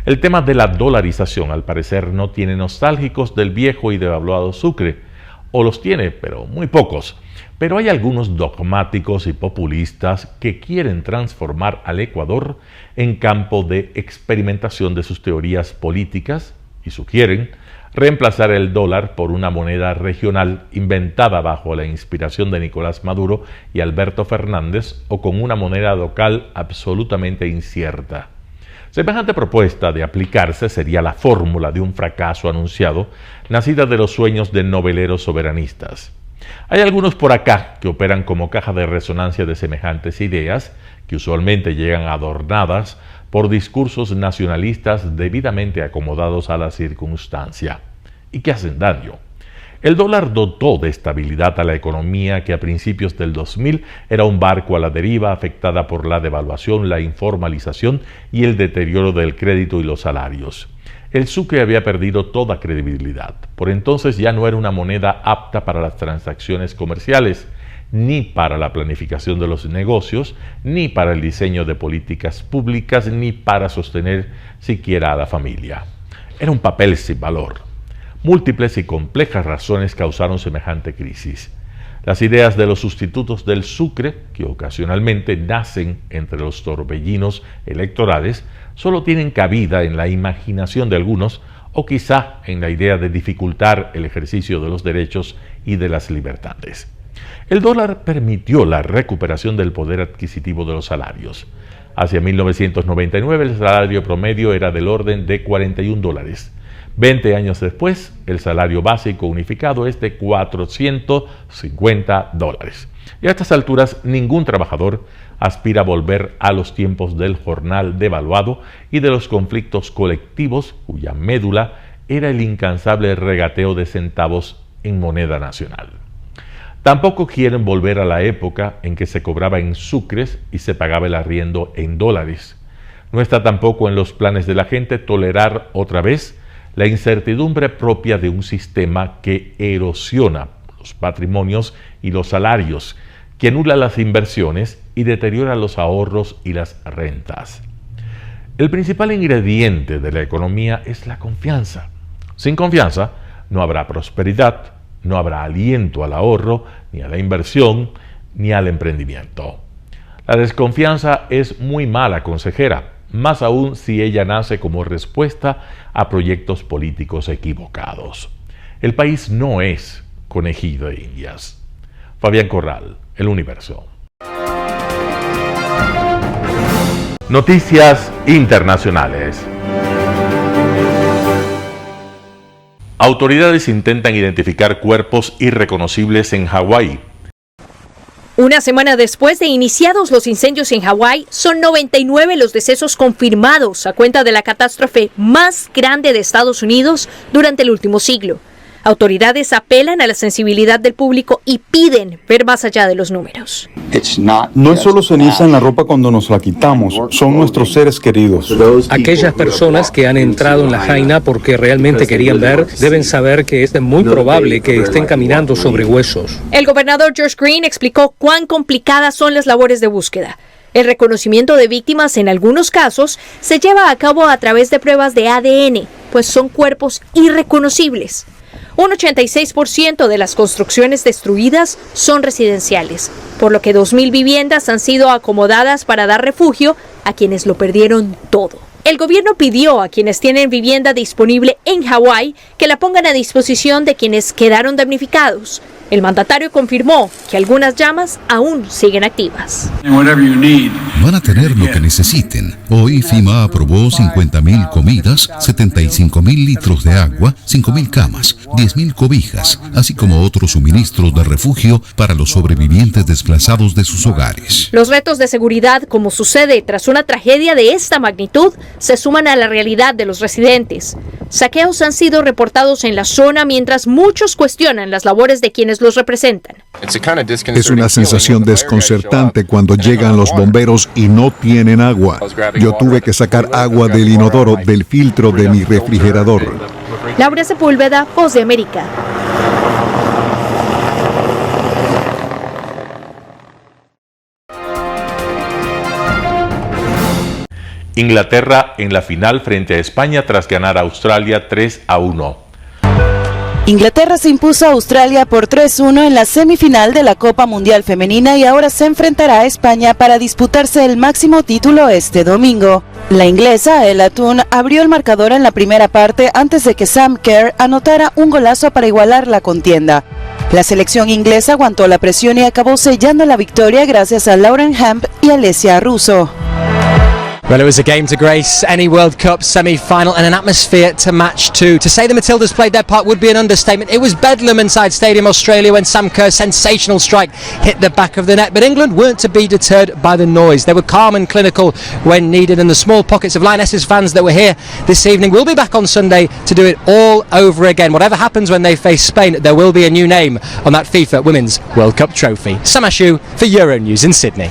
El tema de la dolarización, al parecer, no tiene nostálgicos del viejo y devaluado Sucre, o los tiene, pero muy pocos. Pero hay algunos dogmáticos y populistas que quieren transformar al Ecuador en campo de experimentación de sus teorías políticas y sugieren reemplazar el dólar por una moneda regional inventada bajo la inspiración de Nicolás Maduro y Alberto Fernández o con una moneda local absolutamente incierta. Semejante propuesta de aplicarse sería la fórmula de un fracaso anunciado, nacida de los sueños de noveleros soberanistas. Hay algunos por acá que operan como caja de resonancia de semejantes ideas, que usualmente llegan adornadas por discursos nacionalistas debidamente acomodados a la circunstancia, y que hacen daño. El dólar dotó de estabilidad a la economía que a principios del 2000 era un barco a la deriva afectada por la devaluación, la informalización y el deterioro del crédito y los salarios. El Sucre había perdido toda credibilidad. Por entonces ya no era una moneda apta para las transacciones comerciales, ni para la planificación de los negocios, ni para el diseño de políticas públicas, ni para sostener siquiera a la familia. Era un papel sin valor. Múltiples y complejas razones causaron semejante crisis. Las ideas de los sustitutos del Sucre, que ocasionalmente nacen entre los torbellinos electorales, solo tienen cabida en la imaginación de algunos o quizá en la idea de dificultar el ejercicio de los derechos y de las libertades. El dólar permitió la recuperación del poder adquisitivo de los salarios. Hacia 1999 el salario promedio era del orden de $41. 20 años después, el salario básico unificado es de $450. Y a estas alturas, ningún trabajador aspira a volver a los tiempos del jornal devaluado y de los conflictos colectivos cuya médula era el incansable regateo de centavos en moneda nacional. Tampoco quieren volver a la época en que se cobraba en sucres y se pagaba el arriendo en dólares. No está tampoco en los planes de la gente tolerar otra vez la incertidumbre propia de un sistema que erosiona los patrimonios y los salarios, que anula las inversiones y deteriora los ahorros y las rentas. El principal ingrediente de la economía es la confianza. Sin confianza no habrá prosperidad, no habrá aliento al ahorro, ni a la inversión, ni al emprendimiento. La desconfianza es muy mala consejera, más aún si ella nace como respuesta a proyectos políticos equivocados. El país no es conejillo de indias. Fabián Corral, El Universo. Noticias internacionales. Autoridades intentan identificar cuerpos irreconocibles en Hawái. Una semana después de iniciados los incendios en Hawái, son 99 los decesos confirmados a cuenta de la catástrofe más grande de Estados Unidos durante el último siglo. Autoridades apelan a la sensibilidad del público y piden ver más allá de los números. No es solo ceniza en la ropa cuando nos la quitamos, son nuestros seres queridos. Aquellas personas que han entrado en la Jaina porque realmente querían ver, deben saber que es muy probable que estén caminando sobre huesos. El gobernador George Green explicó cuán complicadas son las labores de búsqueda. El reconocimiento de víctimas en algunos casos se lleva a cabo a través de pruebas de ADN, pues son cuerpos irreconocibles. Un 86% de las construcciones destruidas son residenciales, por lo que 2.000 viviendas han sido acomodadas para dar refugio a quienes lo perdieron todo. El gobierno pidió a quienes tienen vivienda disponible en Hawái que la pongan a disposición de quienes quedaron damnificados. El mandatario confirmó que algunas llamas aún siguen activas. Van a tener lo que necesiten. Hoy FEMA aprobó 50.000 comidas, 75.000 litros de agua, 5.000 camas, 10.000 cobijas, así como otros suministros de refugio para los sobrevivientes desplazados de sus hogares. Los retos de seguridad, como sucede tras una tragedia de esta magnitud, se suman a la realidad de los residentes. Saqueos han sido reportados en la zona mientras muchos cuestionan las labores de quienes los representan. Es una sensación desconcertante cuando llegan los bomberos y no tienen agua. Yo tuve que sacar agua del inodoro del filtro de mi refrigerador. Laura Sepúlveda, Voz de América. Inglaterra en la final frente a España tras ganar a Australia 3-1. Inglaterra se impuso a Australia por 3-1 en la semifinal de la Copa Mundial Femenina y ahora se enfrentará a España para disputarse el máximo título este domingo. La inglesa Ella Toone abrió el marcador en la primera parte antes de que Sam Kerr anotara un golazo para igualar la contienda. La selección inglesa aguantó la presión y acabó sellando la victoria gracias a Lauren Hemp y Alessia Russo. Well, it was a game to grace any World Cup semi-final and an atmosphere to match too. To say the Matildas played their part would be an understatement. It was bedlam inside Stadium Australia when Sam Kerr's sensational strike hit the back of the net. But England weren't to be deterred by the noise. They were calm and clinical when needed, and the small pockets of Lionesses fans that were here this evening will be back on Sunday to do it all over again. Whatever happens when they face Spain, there will be a new name on that FIFA Women's World Cup trophy. Sam Ashu for Euronews in Sydney.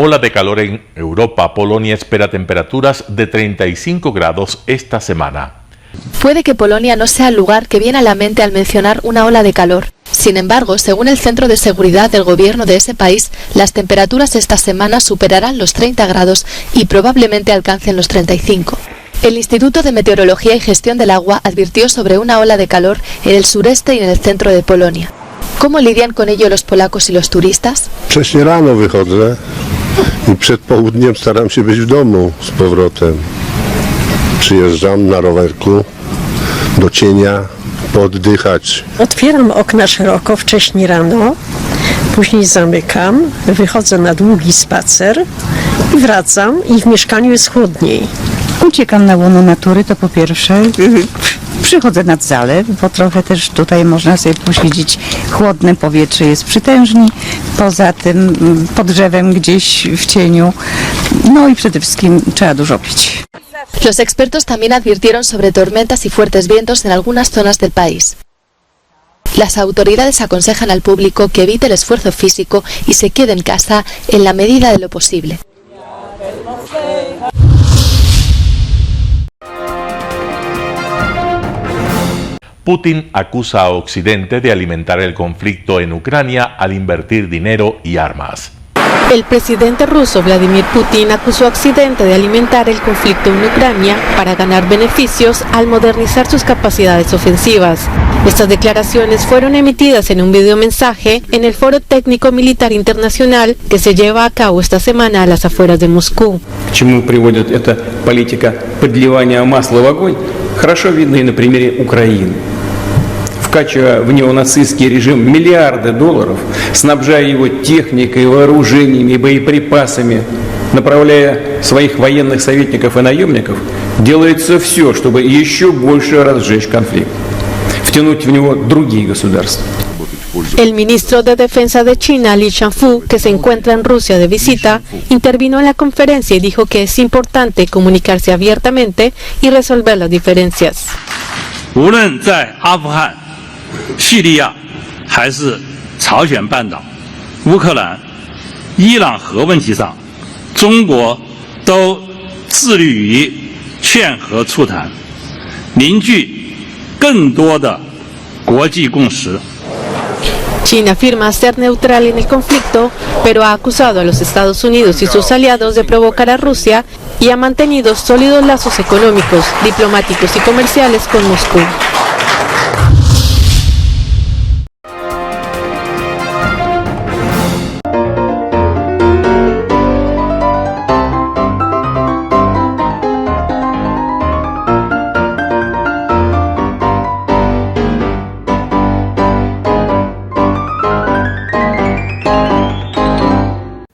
Ola de calor en Europa. Polonia espera temperaturas de 35 grados esta semana. Puede que Polonia no sea el lugar que viene a la mente al mencionar una ola de calor. Sin embargo, según el Centro de Seguridad del Gobierno de ese país, las temperaturas esta semana superarán los 30 grados y probablemente alcancen los 35. El Instituto de Meteorología y Gestión del Agua advirtió sobre una ola de calor en el sureste y en el centro de Polonia. ¿Cómo lidian con ello los polacos y los turistas? Wcześniej rano wychodzę i przed południem staram się być w domu z powrotem. Przyjeżdżam na rowerku do cienia, pooddychać. Otwieram okna szeroko wcześniej rano, później zamykam, wychodzę na długi spacer i wracam i w mieszkaniu jest chłodniej. Uciekam na łono natury, to po pierwsze. Przychodzę nad zalew, bo trochę też tutaj można sobie posiedzieć. Chłodne powietrze jest przytężni. Poza tym pod drzewem gdzieś w cieniu. No i przede wszystkim trzeba dużo pić. Los expertos también advirtieron sobre tormentas y fuertes vientos en algunas zonas del país. Las autoridades aconsejan al público que evite el esfuerzo físico y se quede en casa en la medida de lo posible. Putin acusa a Occidente de alimentar el conflicto en Ucrania al invertir dinero y armas. El presidente ruso Vladimir Putin acusó a Occidente de alimentar el conflicto en Ucrania para ganar beneficios al modernizar sus capacidades ofensivas. Estas declaraciones fueron emitidas en un videomensaje en el Foro Técnico Militar Internacional que se lleva a cabo esta semana a las afueras de Moscú. К чему приводит эта политика подливания масла в огонь, хорошо видно и на примере Украины. Вкачивая в неонацистский режим миллиарды долларов, снабжая его техникой, вооружениями и боеприпасами, направляя своих военных советников и наемников, делается все, чтобы еще больше разжечь конфликт, втянуть в него другие государства. El ministro de Defensa de China, Li Shangfu, que se encuentra en Rusia de visita, intervino en la conferencia y dijo que es importante comunicarse abiertamente y resolver las diferencias. 无论在阿富汗、叙利亚还是朝鲜半岛、乌克兰、伊朗核问题上，中国都致力于劝和促谈，凝聚更多的国际共识。 China afirma ser neutral en el conflicto, pero ha acusado a los Estados Unidos y sus aliados de provocar a Rusia y ha mantenido sólidos lazos económicos, diplomáticos y comerciales con Moscú.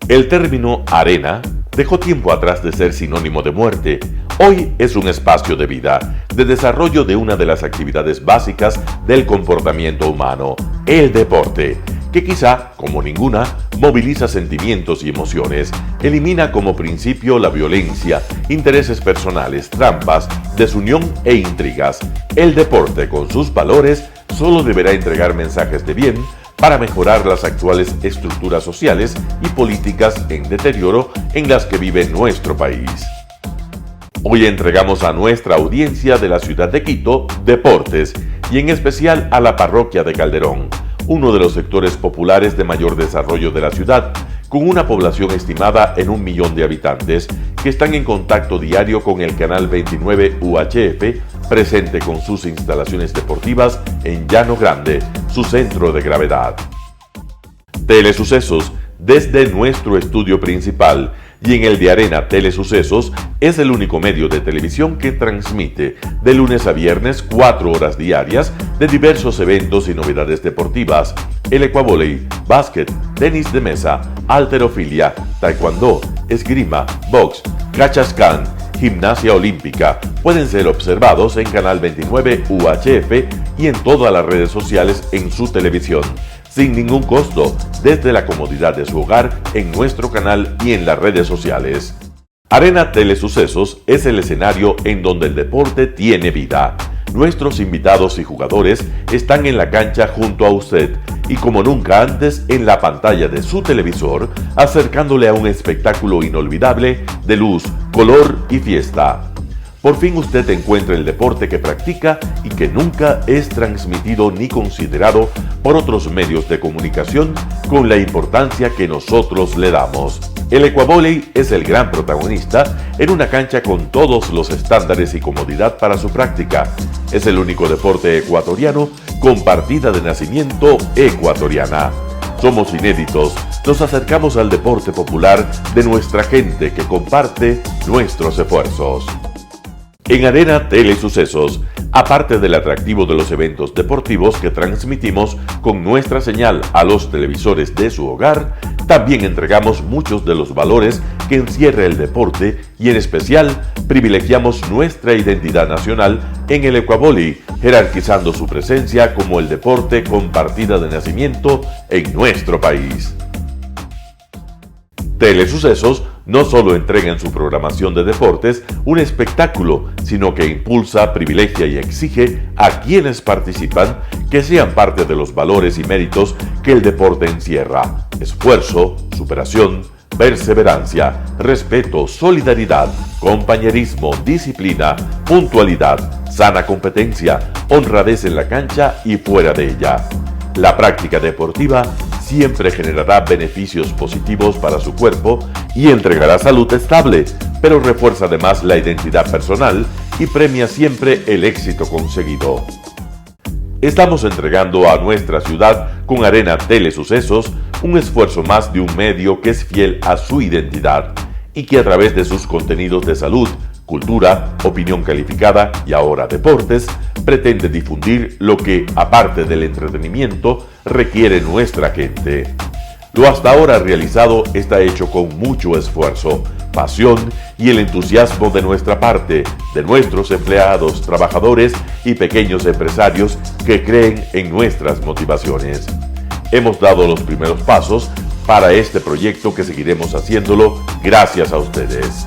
El término arena dejó tiempo atrás de ser sinónimo de muerte. Hoy es un espacio de vida, de desarrollo de una de las actividades básicas del comportamiento humano, el deporte, que quizá, como ninguna, moviliza sentimientos y emociones, elimina como principio la violencia, intereses personales, trampas, desunión e intrigas. El deporte, con sus valores, solo deberá entregar mensajes de bien para mejorar las actuales estructuras sociales y políticas en deterioro en las que vive nuestro país. Hoy entregamos a nuestra audiencia de la ciudad de Quito deportes y en especial a la parroquia de Calderón, uno de los sectores populares de mayor desarrollo de la ciudad, con una población estimada en 1 millón de habitantes que están en contacto diario con el canal 29 UHF, presente con sus instalaciones deportivas en Llano Grande, su centro de gravedad. Telesucesos, desde nuestro estudio principal y en el de Arena Telesucesos, es el único medio de televisión que transmite de lunes a viernes 4 horas diarias de diversos eventos y novedades deportivas: el ecuavóley, básquet, tenis de mesa, halterofilia, taekwondo, esgrima, box, cachascán, gimnasia olímpica. Pueden ser observados en Canal 29 UHF y en todas las redes sociales en su televisión, sin ningún costo, desde la comodidad de su hogar, en nuestro canal y en las redes sociales. Arena Telesucesos es el escenario en donde el deporte tiene vida. Nuestros invitados y jugadores están en la cancha junto a usted y como nunca antes en la pantalla de su televisor, acercándole a un espectáculo inolvidable de luz, color y fiesta. Por fin usted encuentra el deporte que practica y que nunca es transmitido ni considerado por otros medios de comunicación con la importancia que nosotros le damos. El ecuavóley es el gran protagonista en una cancha con todos los estándares y comodidad para su práctica. Es el único deporte ecuatoriano con partida de nacimiento ecuatoriana. Somos inéditos, nos acercamos al deporte popular de nuestra gente que comparte nuestros esfuerzos. En Arena Telesucesos, aparte del atractivo de los eventos deportivos que transmitimos con nuestra señal a los televisores de su hogar, también entregamos muchos de los valores que encierra el deporte y en especial privilegiamos nuestra identidad nacional en el ecuavóley, jerarquizando su presencia como el deporte con partida de nacimiento en nuestro país. Telesucesos no solo entrega en su programación de deportes un espectáculo, sino que impulsa, privilegia y exige a quienes participan que sean parte de los valores y méritos que el deporte encierra: esfuerzo, superación, perseverancia, respeto, solidaridad, compañerismo, disciplina, puntualidad, sana competencia, honradez en la cancha y fuera de ella. La práctica deportiva siempre generará beneficios positivos para su cuerpo y entregará salud estable, pero refuerza además la identidad personal y premia siempre el éxito conseguido. Estamos entregando a nuestra ciudad con Arena Telesucesos un esfuerzo más de un medio que es fiel a su identidad y que a través de sus contenidos de salud, cultura, opinión calificada y ahora deportes, pretende difundir lo que, aparte del entretenimiento, requiere nuestra gente. Lo hasta ahora realizado está hecho con mucho esfuerzo, pasión y el entusiasmo de nuestra parte, de nuestros empleados, trabajadores y pequeños empresarios que creen en nuestras motivaciones. Hemos dado los primeros pasos para este proyecto que seguiremos haciéndolo gracias a ustedes.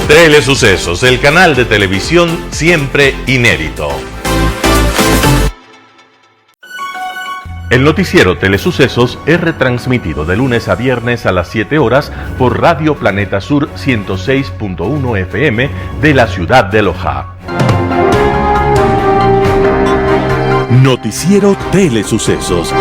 Telesucesos, el canal de televisión siempre inédito. El noticiero Telesucesos es retransmitido de lunes a viernes a las 7 horas por Radio Planeta Sur 106.1 FM de la ciudad de Loja. Noticiero Telesucesos.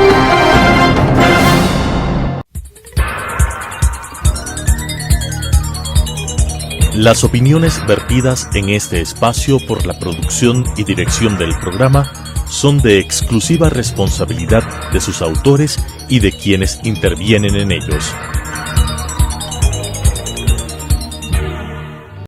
Las opiniones vertidas en este espacio por la producción y dirección del programa son de exclusiva responsabilidad de sus autores y de quienes intervienen en ellos.